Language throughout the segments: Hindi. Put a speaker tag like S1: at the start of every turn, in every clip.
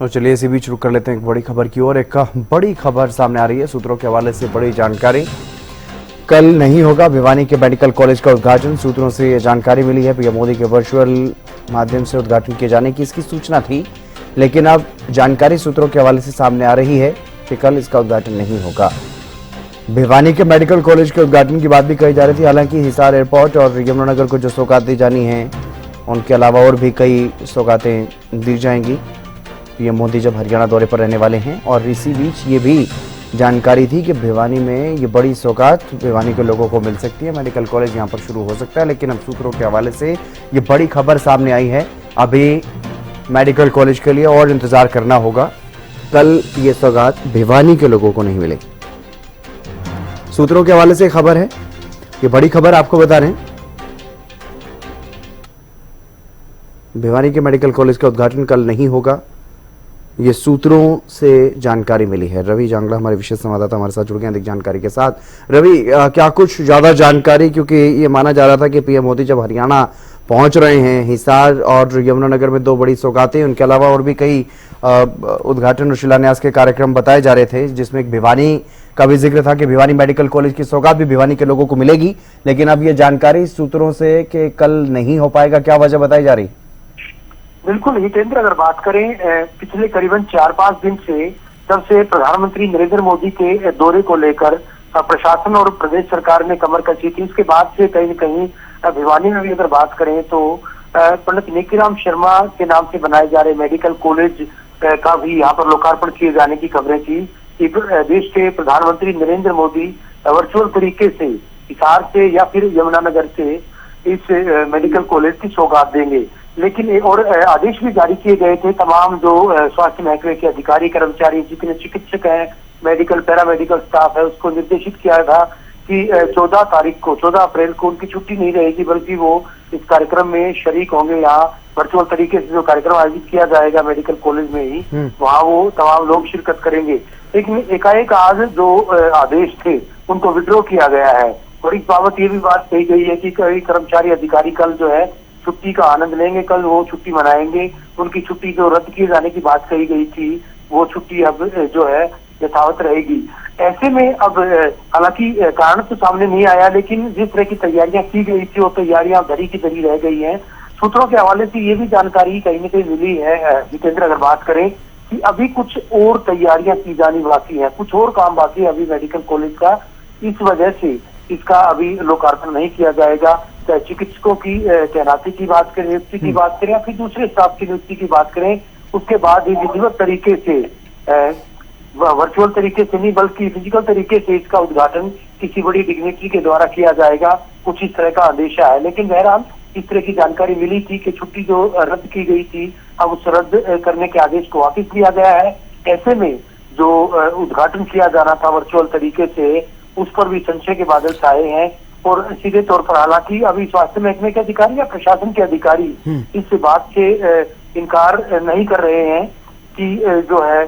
S1: और चलिए इसी बीच रुक कर लेते हैं एक बड़ी खबर की ओर। एक बड़ी खबर सामने आ रही है, सूत्रों के हवाले से बड़ी जानकारी। कल नहीं होगा भिवानी के मेडिकल कॉलेज का उद्घाटन। सूत्रों से यह जानकारी मिली है, पीएम मोदी के वर्चुअल माध्यम से उद्घाटन किए जाने की इसकी सूचना थी, लेकिन अब जानकारी सूत्रों के हवाले से सामने आ रही है कि कल इसका उद्घाटन नहीं होगा। भिवानी के मेडिकल कॉलेज के उद्घाटन की बात भी कही जा रही थी। हालांकि हिसार एयरपोर्ट और यमुनानगर को जो सौगात दी जानी है, उनके अलावा और भी कई सौगातें दी जाएंगी। पीएम मोदी जब हरियाणा दौरे पर रहने वाले हैं, और इसी बीच ये भी जानकारी थी कि भिवानी में ये बड़ी सौगात भिवानी के लोगों को मिल सकती है, मेडिकल कॉलेज यहाँ पर शुरू हो सकता है। लेकिन अब सूत्रों के हवाले से ये बड़ी खबर सामने आई है, अभी मेडिकल कॉलेज के लिए और इंतजार करना होगा। कल ये सौगात भिवानी के लोगों को नहीं मिलेगी। सूत्रों के हवाले से खबर है, ये बड़ी खबर आपको बता रहे हैं। भिवानी के मेडिकल कॉलेज का उद्घाटन कल नहीं होगा, ये सूत्रों से जानकारी मिली है। रवि जांगला हमारे विशेष संवाददाता हमारे साथ जुड़ गए अधिक जानकारी के साथ। रवि, क्या कुछ ज्यादा जानकारी, क्योंकि ये माना जा रहा था कि पीएम मोदी जब हरियाणा पहुंच रहे हैं, हिसार और यमुनानगर में दो बड़ी सौगातें, उनके अलावा और भी कई उद्घाटन और शिलान्यास के कार्यक्रम बताए जा रहे थे, जिसमें एक भिवानी का भी जिक्र था कि भिवानी मेडिकल कॉलेज की सौगात भी भिवानी के लोगों को मिलेगी। लेकिन अब ये जानकारी सूत्रों से कि कल नहीं हो पाएगा, क्या वजह बताई जा रही?
S2: बिल्कुल हितेंद्र, अगर बात करें पिछले करीबन 4-5 दिन से, तब से प्रधानमंत्री नरेंद्र मोदी के दौरे को लेकर प्रशासन और प्रदेश सरकार ने कमर कसी थी। इसके बाद से कहीं न कहीं भिवानी में भी अगर बात करें तो पंडित नेकीराम शर्मा के नाम से बनाए जा रहे मेडिकल कॉलेज का भी यहाँ पर लोकार्पण किए जाने की खबरें थी कि देश के प्रधानमंत्री नरेंद्र मोदी वर्चुअल तरीके से हिसार से या फिर यमुनानगर से इस मेडिकल कॉलेज की सौगात देंगे। लेकिन और आदेश भी जारी किए गए थे, तमाम जो स्वास्थ्य महकमे के अधिकारी कर्मचारी, जितने चिकित्सक हैं, मेडिकल पैरामेडिकल स्टाफ है, उसको निर्देशित किया था कि 14 अप्रैल को उनकी छुट्टी नहीं रहेगी, बल्कि वो इस कार्यक्रम में शरीक होंगे। यहाँ वर्चुअल तरीके से जो कार्यक्रम आयोजित किया जाएगा मेडिकल कॉलेज में ही, वहाँ वो तमाम लोग शिरकत करेंगे। लेकिन एकाएक आज जो आदेश थे उनको विड्रॉ किया गया है, और इस बाबत ये भी बात कही गई है कि कई कर्मचारी अधिकारी कल जो है छुट्टी का आनंद लेंगे, कल वो छुट्टी मनाएंगे। उनकी छुट्टी जो रद्द किए जाने की बात कही गई थी, वो छुट्टी अब जो है यथावत रहेगी। ऐसे में अब हालांकि कारण तो सामने नहीं आया, लेकिन जिस तरह की तैयारियां की गई थी वो तैयारियां धरी की धरी रह गई हैं। सूत्रों के हवाले से ये भी जानकारी कहीं न कहीं मिली है जितेंद्र, अगर बात करें कि अभी कुछ और तैयारियां की जानी बाकी है, कुछ और काम बाकी है अभी मेडिकल कॉलेज का। इस वजह से इसका अभी लोकार्पण नहीं किया जाएगा। चाहे चिकित्सकों की तैनाती की बात करें, नियुक्ति की बात करें, या फिर दूसरे स्टाफ की नियुक्ति की बात करें, उसके बाद ही विधिवत तरीके से वर्चुअल तरीके से नहीं बल्कि फिजिकल तरीके से इसका उद्घाटन किसी बड़ी डिग्निटरी के द्वारा किया जाएगा। कुछ इस तरह का आदेश है। लेकिन बहरहाल इस तरह की जानकारी मिली थी कि छुट्टी जो रद्द की गई थी, अब उस रद्द करने के आदेश को वापस लिया गया है। ऐसे में जो उद्घाटन किया जाना था वर्चुअल तरीके से, उस पर भी संशय के बादल छाए हैं। और सीधे तौर पर हालांकि अभी स्वास्थ्य महकमे के अधिकारी या प्रशासन के अधिकारी इस बात से इनकार नहीं कर रहे हैं कि जो है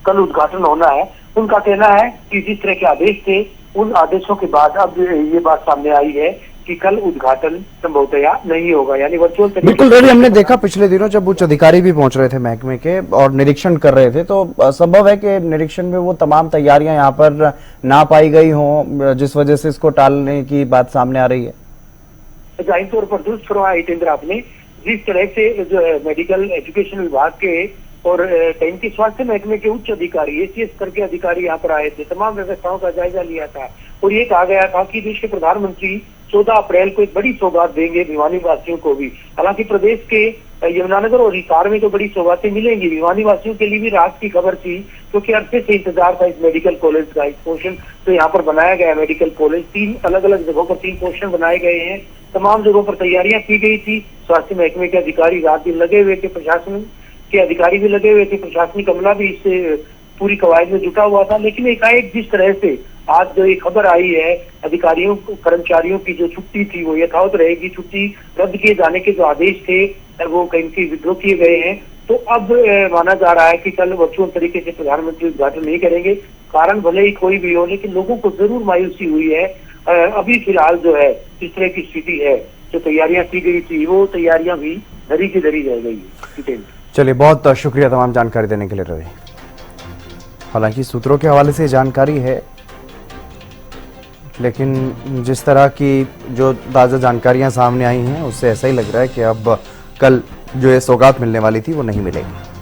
S2: कल उद्घाटन होना है। उनका कहना है कि जिस तरह के आदेश थे, उन आदेशों के बाद अब ये बात सामने आई है कि कल उद्घाटन संभवतया नहीं होगा, यानी वर्चुअल।
S1: बिल्कुल रवि, हमने देखा पिछले दिनों जब उच्च अधिकारी भी पहुंच रहे थे महकमे के और निरीक्षण कर रहे थे, तो संभव है कि निरीक्षण में वो तमाम तैयारियां यहाँ पर ना पाई गई हों, जिस वजह से इसको टालने की बात सामने आ रही है।
S2: जाहिर तौर पर दुरुस्त फरमाया हितेंद्र आपने। जिस तरह से जो है मेडिकल एजुकेशन विभाग के और कहीं के स्वास्थ्य महकमे के उच्च अधिकारी, एसीएस स्तर के अधिकारी यहाँ पर आए थे, तमाम व्यवस्थाओं का जायजा लिया था और ये कहा गया था कि देश के प्रधानमंत्री 14 अप्रैल को एक बड़ी सौगात देंगे भिवानी वासियों को भी। हालांकि प्रदेश के यमुनानगर और हिसार में तो बड़ी सौगातें मिलेंगी, भिवानी वासियों के लिए भी राहत की खबर थी, क्योंकि अरसे से इंतजार था इस मेडिकल कॉलेज का। इस पोर्शन तो यहाँ पर बनाया गया मेडिकल कॉलेज, 3 अलग अलग जगहों पर 3 पोर्शन बनाए गए हैं। तमाम जगहों पर तैयारियां की गई थी। स्वास्थ्य महकमे के अधिकारी रात दिन लगे हुए थे, प्रशासन के अधिकारी भी लगे हुए थे, प्रशासनिक अमला भी इससे पूरी कवायद में जुटा हुआ था। लेकिन एकाएक जिस तरह से आज जो ये खबर आई है, अधिकारियों कर्मचारियों की जो छुट्टी थी वो यथावत रहेगी, छुट्टी रद्द किए जाने के जो आदेश थे वो कहीं की विद्रोह किए गए हैं, तो अब माना जा रहा है कि कल वर्चुअल तरीके से प्रधानमंत्री उद्घाटन नहीं करेंगे। कारण भले ही कोई भी हो, लेकिन लोगों को जरूर मायूसी हुई है। अभी फिलहाल जो है इस तरह की स्थिति है, जो तैयारियां की गई थी वो तैयारियां भी धरी की धरी रह गई है।
S1: चलिए, बहुत शुक्रिया तमाम जानकारी देने के लिए रवि। हालांकि सूत्रों के हवाले से जानकारी है, लेकिन जिस तरह की जो ताज़ा जानकारियां सामने आई हैं उससे ऐसा ही लग रहा है कि अब कल जो ये सौगात मिलने वाली थी वो नहीं मिलेगी।